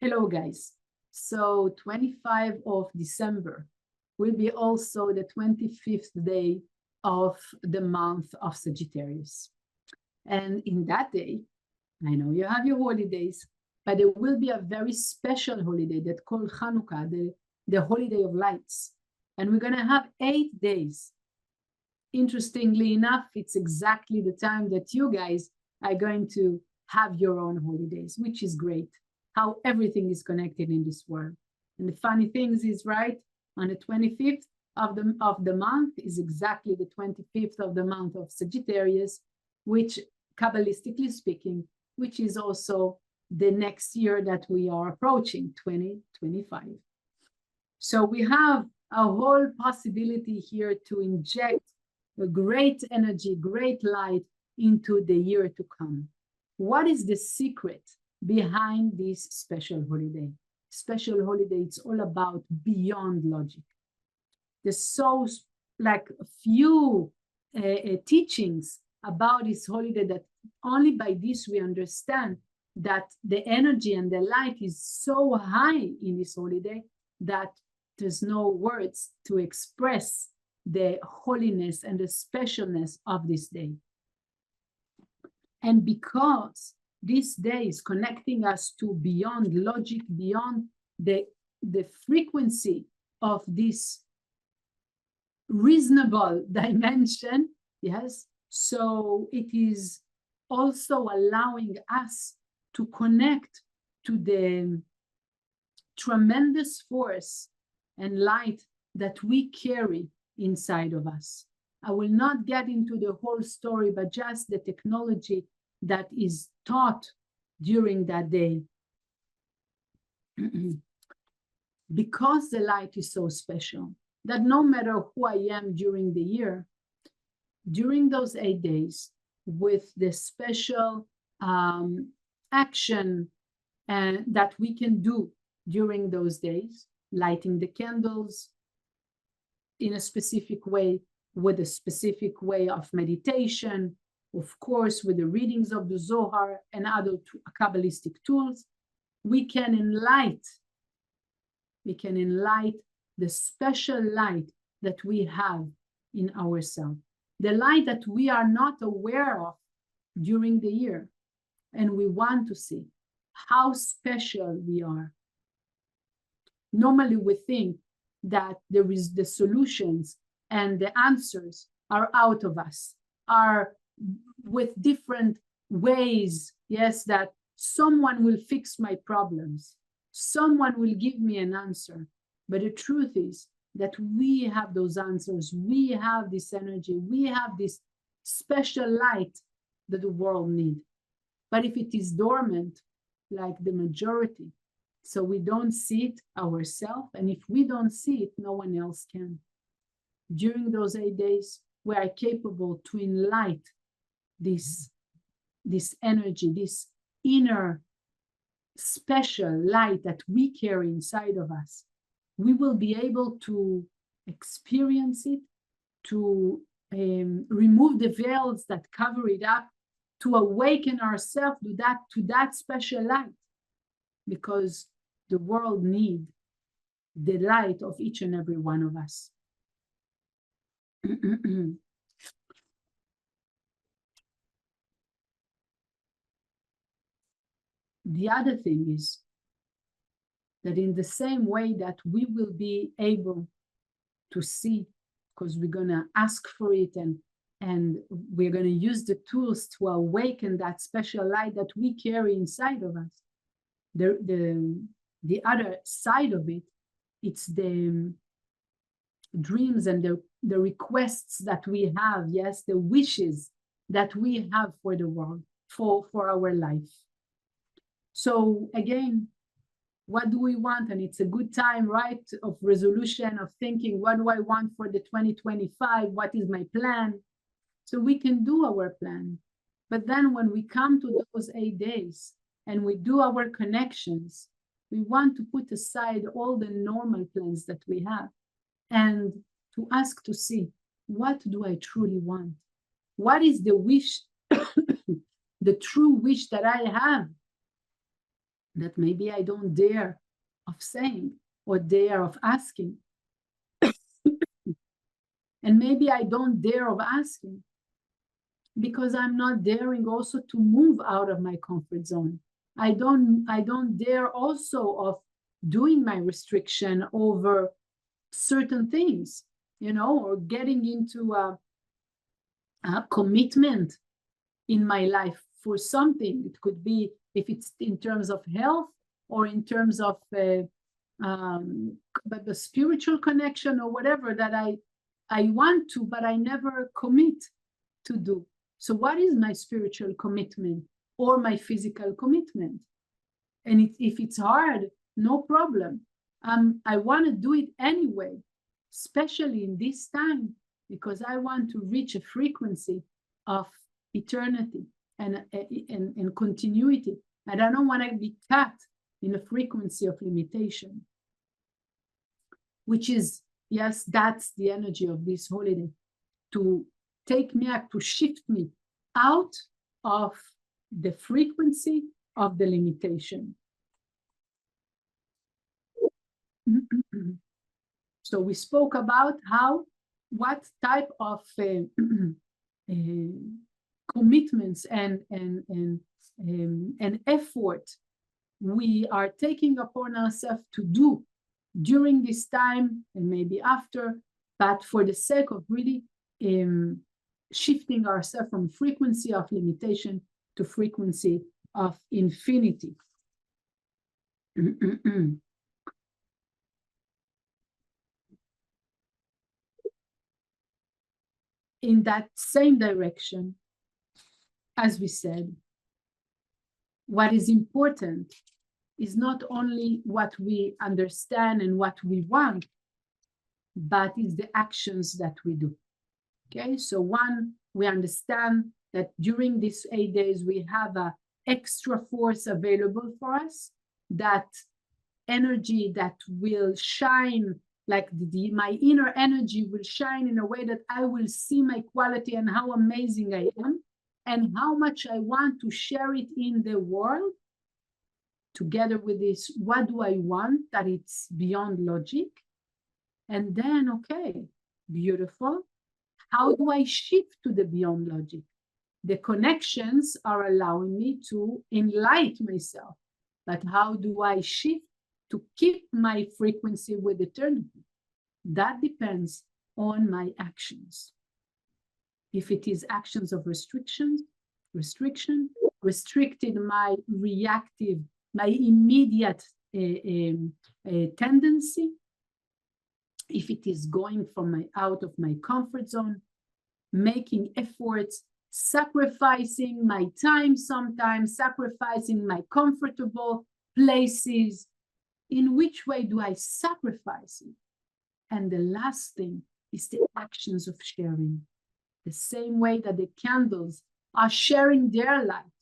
Hello, guys. So 25 of December will be also the 25th day of the month of Sagittarius. And in that day, I know you have your holidays, but there will be a very special holiday that's called Chanukah, the holiday of lights. And we're going to have 8 days. Interestingly enough, it's exactly the time that you guys are going to have your own holidays, which is great. How everything is connected in this world. And the funny thing is, right, on the 25th of the month is exactly the 25th of the month of Sagittarius, which, Kabbalistically speaking, which is also the next year that we are approaching, 2025. So we have a whole possibility here to inject a great energy, great light into the year to come. What is the secret behind this special holiday? Special holiday, it's all about beyond logic. There's so like a few teachings about this holiday that only by this we understand that the energy and the light is so high in this holiday that there's no words to express the holiness and the specialness of this day. And because this day is connecting us to beyond logic, beyond the frequency of this reasonable dimension, yes, so it is also allowing us to connect to the tremendous force and light that we carry inside of us. I will not get into the whole story, but just the technology that is taught during that day. Because the light is so special, that no matter who I am during the year, during those 8 days, with the special action that we can do during those days, lighting the candles in a specific way, with a specific way of meditation, of course, with the readings of the Zohar and other Kabbalistic tools, we can enlighten the special light that we have in ourselves, the light that we are not aware of during the year. And we want to see how special we are. Normally we think that there is the solutions and the answers are out of us, are with different ways, yes, that someone will fix my problems, someone will give me an answer. But the truth is that we have those answers, we have this energy, we have this special light that the world needs. But if it is dormant, like the majority, so we don't see it ourselves, and if we don't see it, no one else can. During those 8 days, we are capable to enlighten this energy, this inner special light that we carry inside of us. We will be able to experience it, to remove the veils that cover it up, to awaken ourselves to that special light, because the world needs the light of each and every one of us. The other thing is that in the same way that we will be able to see, because we're going to ask for it and we're going to use the tools to awaken that special light that we carry inside of us. The other side of it, it's the dreams and the requests that we have, yes, the wishes that we have for the world, for our life. So again, what do we want? And it's a good time, right, of resolution, of thinking, what do I want for the 2025? What is my plan? So we can do our plan. But then when we come to those 8 days and we do our connections, we want to put aside all the normal plans that we have and to ask to see, what do I truly want? What is the wish, the true wish that I have? that maybe I don't dare of saying or dare of asking. And maybe I don't dare of asking because I'm not daring also to move out of my comfort zone. I don't dare also of doing my restriction over certain things, you know, or getting into a commitment in my life for something. It could be if it's in terms of health or in terms of the spiritual connection or whatever that I want to, but I never commit to do. So what is my spiritual commitment or my physical commitment? And if it's hard, no problem. I want to do it anyway, especially in this time, because I want to reach a frequency of eternity and continuity. And I don't want to be cut in a frequency of limitation, which is, yes, that's the energy of this holiday, to take me up, to shift me out of the frequency of the limitation. So we spoke about what type of commitments and effort we are taking upon ourselves to do during this time and maybe after, but for the sake of really shifting ourselves from frequency of limitation to frequency of infinity. In that same direction, as we said, what is important is not only what we understand and what we want, but is the actions that we do. Okay, so one, we understand that during these 8 days, we have an extra force available for us, that energy that will shine, like my inner energy will shine in a way that I will see my quality and how amazing I am and how much I want to share it in the world. Together with this, what do I want that it's beyond logic? And then, okay, beautiful. How do I shift to the beyond logic? The connections are allowing me to enlighten myself. But how do I shift to keep my frequency with eternity? That depends on my actions. If it is actions of restriction, restricted my reactive, my immediate tendency. If it is going from out of my comfort zone, making efforts, sacrificing my time sometimes, sacrificing my comfortable places. In which way do I sacrifice it? And the last thing is the actions of sharing. The same way that the candles are sharing their light.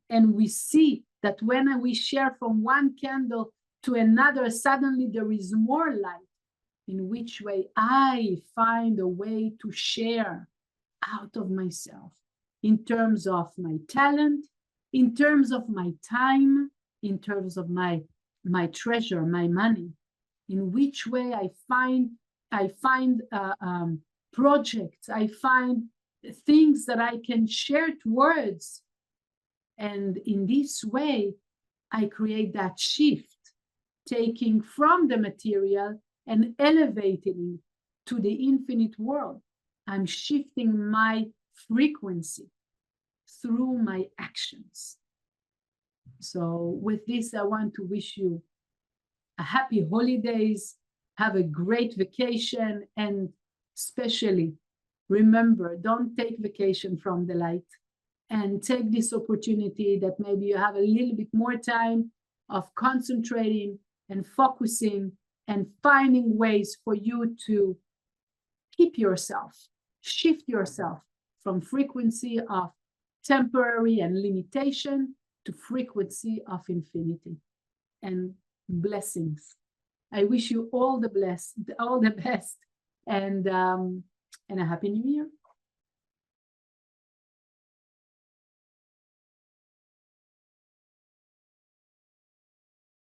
And we see that when we share from one candle to another, suddenly there is more light. In which way I find a way to share out of myself in terms of my talent, in terms of my time, in terms of my treasure, my money. In which way I find projects, I find things that I can share towards. And in this way, I create that shift, taking from the material and elevating it to the infinite world. I'm shifting my frequency through my actions. So with this, I want to wish you a happy holidays, have a great vacation, and especially remember, don't take vacation from the light, and take this opportunity that maybe you have a little bit more time of concentrating and focusing and finding ways for you to keep yourself, shift yourself from frequency of temporary and limitation to frequency of infinity and blessings. I wish you all the best and a happy new year.